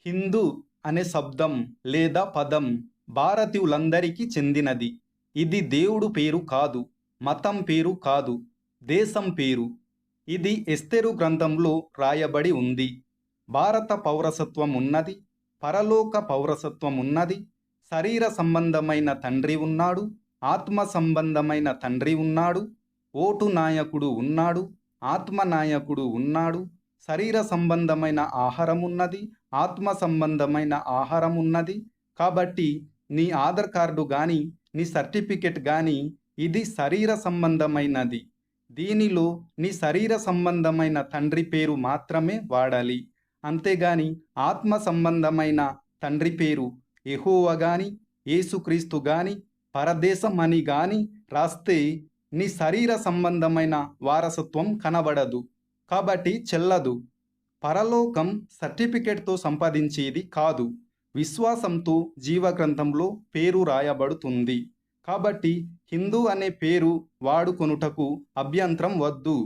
హిందూ అనే శబ్దం లేదా పదం భారతీయులందరికీ చెందినది. ఇది దేవుడు పేరు కాదు, మతం పేరు కాదు, దేశం పేరు. ఇది ఎస్తెరు గ్రంథంలో రాయబడి ఉంది. భారత పౌరసత్వం ఉన్నది, పరలోక పౌరసత్వం ఉన్నది, శరీర సంబంధమైన తండ్రి ఉన్నాడు, ఆత్మ సంబంధమైన తండ్రి ఉన్నాడు, ఓటు నాయకుడు ఉన్నాడు, ఆత్మ నాయకుడు ఉన్నాడు, శరీర సంబంధమైన ఆహారం ఉన్నది, ఆత్మ సంబంధమైన ఆహారం ఉన్నది. కాబట్టి నీ ఆధార్ కార్డు కానీ నీ సర్టిఫికెట్ కానీ ఇది శరీర సంబంధమైనది. దీనిలో నీ శరీర సంబంధమైన తండ్రి పేరు మాత్రమే వాడాలి. అంతేగాని ఆత్మ సంబంధమైన తండ్రి పేరు యెహోవా గాని యేసుక్రీస్తు గాని పరదేశం అని గాని రాస్తే నీ శరీర సంబంధమైన వారసత్వం కనబడదు, కాబట్టి చెల్లదు. పరలోకం సర్టిఫికెట్తో సంపాదించేది కాదు, విశ్వాసంతో జీవగ్రంథంలో పేరు రాయబడుతుంది. కాబట్టి హిందూ అనే పేరు వాడుకొనుటకు అభ్యంతరం వద్దు.